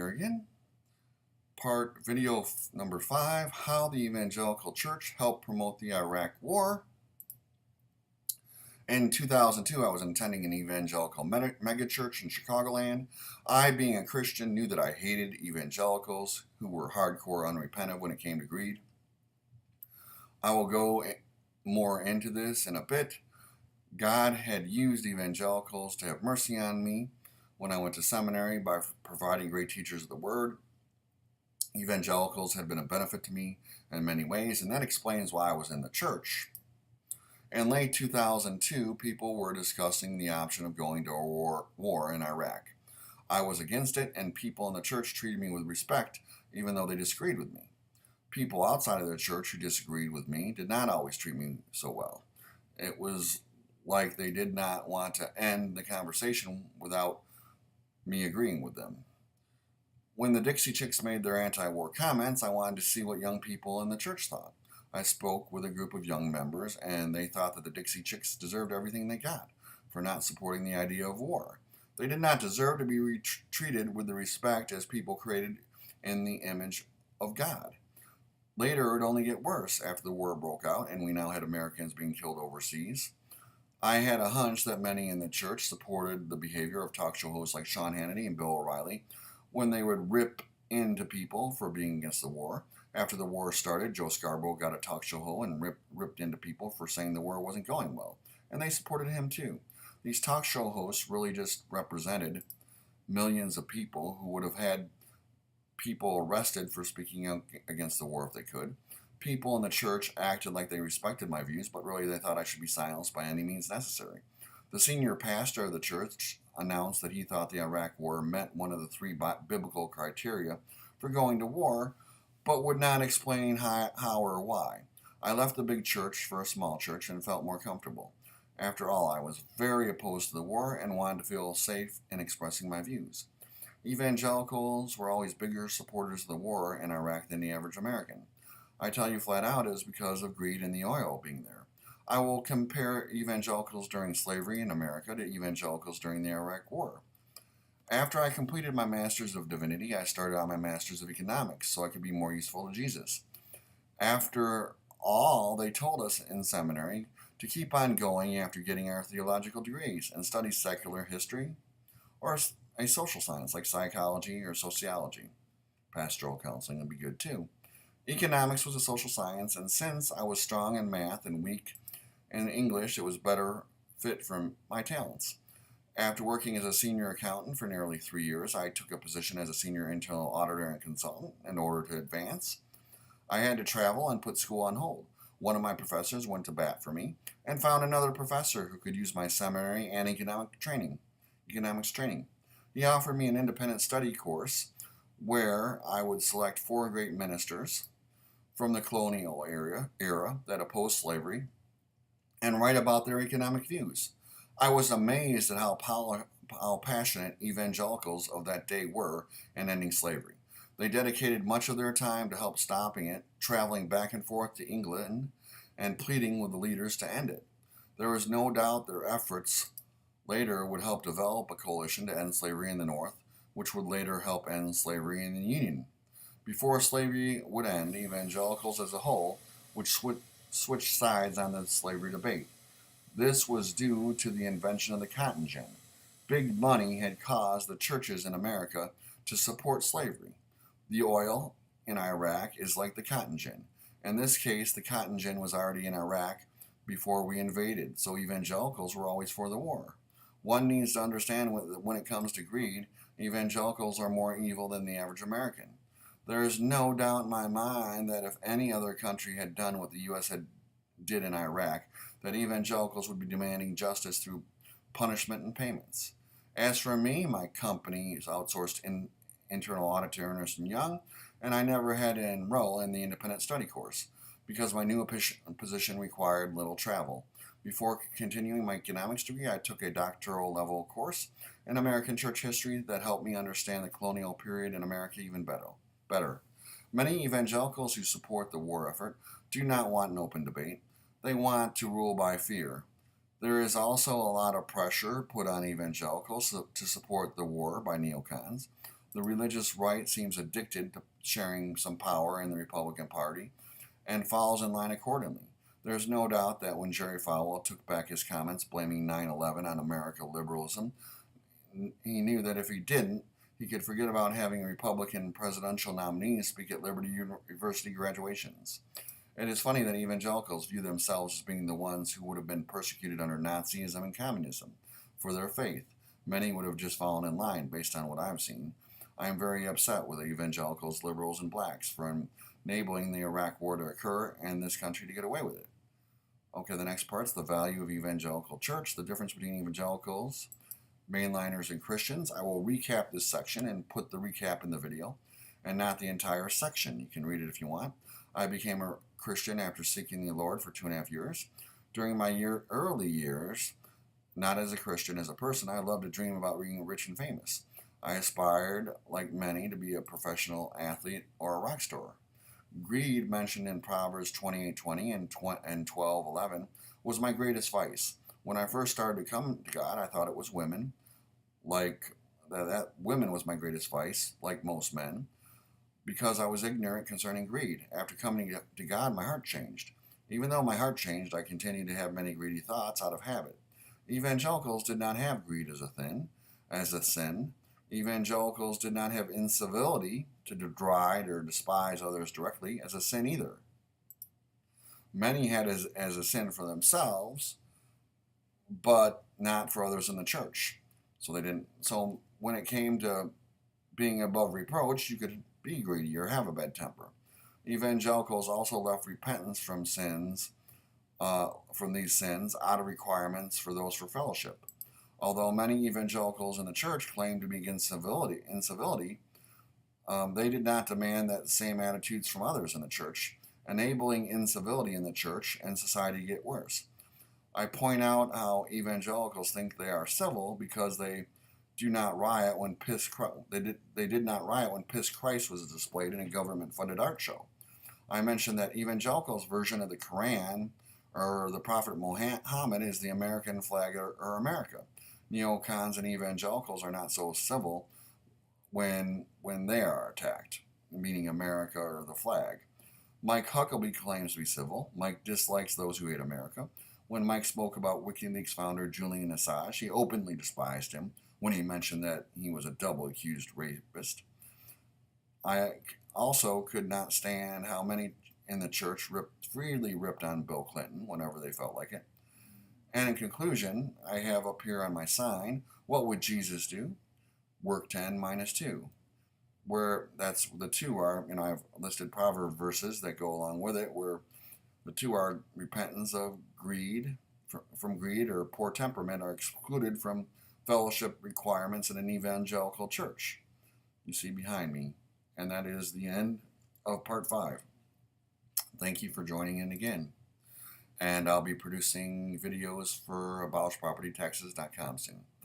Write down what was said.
here again. Video number 5, how the evangelical church helped promote the Iraq War. In 2002, I was attending an evangelical megachurch in Chicagoland. I, being a Christian, knew that I hated evangelicals who were hardcore unrepentant when it came to greed. I will go more into this in a bit. God had used evangelicals to have mercy on me when I went to seminary by providing great teachers of the Word. Evangelicals had been a benefit to me in many ways, and that explains why I was in the church. In late 2002, people were discussing the option of going to a war in Iraq. I was against it, and people in the church treated me with respect, even though they disagreed with me. People outside of the church who disagreed with me did not always treat me so well. It was like they did not want to end the conversation without me agreeing with them. When the Dixie Chicks made their anti-war comments, I wanted to see what young people in the church thought. I spoke with a group of young members, and they thought that the Dixie Chicks deserved everything they got for not supporting the idea of war. They did not deserve to be treated with the respect as people created in the image of God. Later, it would only get worse after the war broke out, and we now had Americans being killed overseas. I had a hunch that many in the church supported the behavior of talk show hosts like Sean Hannity and Bill O'Reilly when they would rip into people for being against the war. After the war started, Joe Scarborough got a talk show host and ripped into people for saying the war wasn't going well, and they supported him too. These talk show hosts really just represented millions of people who would have had people arrested for speaking against the war if they could. People in the church acted like they respected my views, but really they thought I should be silenced by any means necessary. The senior pastor of the church announced that he thought the Iraq War met one of the 3 biblical criteria for going to war, but would not explain how or why. I left the big church for a small church and felt more comfortable. After all, I was very opposed to the war and wanted to feel safe in expressing my views. Evangelicals were always bigger supporters of the war in Iraq than the average American. I tell you flat out, it is because of greed and the oil being there. I will compare evangelicals during slavery in America to evangelicals during the Iraq War. After I completed my Master's of Divinity, I started on my Master's of Economics so I could be more useful to Jesus. After all, they told us in seminary to keep on going after getting our theological degrees and study secular history or a social science like psychology or sociology. Pastoral counseling would be good too. Economics was a social science, and since I was strong in math and weak in English, it was better fit for my talents. After working as a senior accountant for nearly 3 years, I took a position as a senior internal auditor and consultant in order to advance. I had to travel and put school on hold. One of my professors went to bat for me and found another professor who could use my seminary and economics training. He offered me an independent study course where I would select 4 great ministers from the colonial era that opposed slavery and write about their economic views. I was amazed at how passionate evangelicals of that day were in ending slavery. They dedicated much of their time to help stopping it, traveling back and forth to England and pleading with the leaders to end it. There was no doubt their efforts later would help develop a coalition to end slavery in the North, which would later help end slavery in the Union. Before slavery would end, evangelicals as a whole would switch sides on the slavery debate. This was due to the invention of the cotton gin. Big money had caused the churches in America to support slavery. The oil in Iraq is like the cotton gin. In this case, the cotton gin was already in Iraq before we invaded, so evangelicals were always for the war. One needs to understand when it comes to greed, evangelicals are more evil than the average American. There is no doubt in my mind that if any other country had done what the U.S. did in Iraq, that evangelicals would be demanding justice through punishment and payments. As for me, my company is outsourced internal audit to Ernst & Young, and I never had to enroll in the independent study course because my new position required little travel. Before continuing my economics degree, I took a doctoral level course in American church history that helped me understand the colonial period in America even better. Many evangelicals who support the war effort do not want an open debate. They want to rule by fear. There is also a lot of pressure put on evangelicals to support the war by neocons. The religious right seems addicted to sharing some power in the Republican Party and falls in line accordingly. There's no doubt that when Jerry Falwell took back his comments blaming 9/11 on American liberalism, he knew that if he didn't, he could forget about having Republican presidential nominees speak at Liberty University graduations. It is funny that evangelicals view themselves as being the ones who would have been persecuted under Nazism and communism for their faith. Many would have just fallen in line based on what I've seen. I am very upset with evangelicals, liberals, and blacks for enabling the Iraq War to occur and this country to get away with it. Okay, the next part's the value of evangelical church, the difference between evangelicals, mainliners, and Christians. I will recap this section and put the recap in the video, and not the entire section. You can read it if you want. I became a Christian after seeking the Lord for 2.5 years. During my early years, not as a Christian, as a person, I loved to dream about being rich and famous. I aspired, like many, to be a professional athlete or a rock star. Greed, mentioned in Proverbs 28:20 and 12:11, was my greatest vice. When I first started to come to God, I thought it was women. Like that women was my greatest vice, like most men, because I was ignorant concerning greed. After coming to God, my heart changed. Even though my heart changed, I continued to have many greedy thoughts out of habit. Evangelicals did not have greed as a sin. Evangelicals did not have incivility, to deride or despise others directly, as a sin either. Many had as a sin for themselves, but not for others in the church. So they didn't. So when it came to being above reproach, you could be greedy or have a bad temper. Evangelicals also left repentance from sins, from these sins, out of requirements for those for fellowship. Although many evangelicals in the church claim to be incivility, they did not demand that same attitudes from others in the church, enabling incivility in the church and society to get worse. I point out how evangelicals think they are civil because they do not riot when they did not riot when Piss Christ was displayed in a government-funded art show. I mentioned that evangelicals' version of the Quran or the Prophet Muhammad is the American flag or America. Neocons and evangelicals are not so civil when they are attacked, meaning America or the flag. Mike Huckabee claims to be civil. Mike dislikes those who hate America. When Mike spoke about WikiLeaks founder Julian Assange, he openly despised him when he mentioned that he was a double-accused rapist. I also could not stand how many in the church freely ripped on Bill Clinton whenever they felt like it. And in conclusion, I have up here on my sign, what would Jesus do? Work 10 minus 2. Where that's the two are, I've listed proverb verses that go along with it, where the two are repentance of greed, from greed or poor temperament, are excluded from fellowship requirements in an evangelical church. You see behind me. And that is the end of part 5. Thank you for joining in again. And I'll be producing videos for AbolishPropertyTaxes.com soon.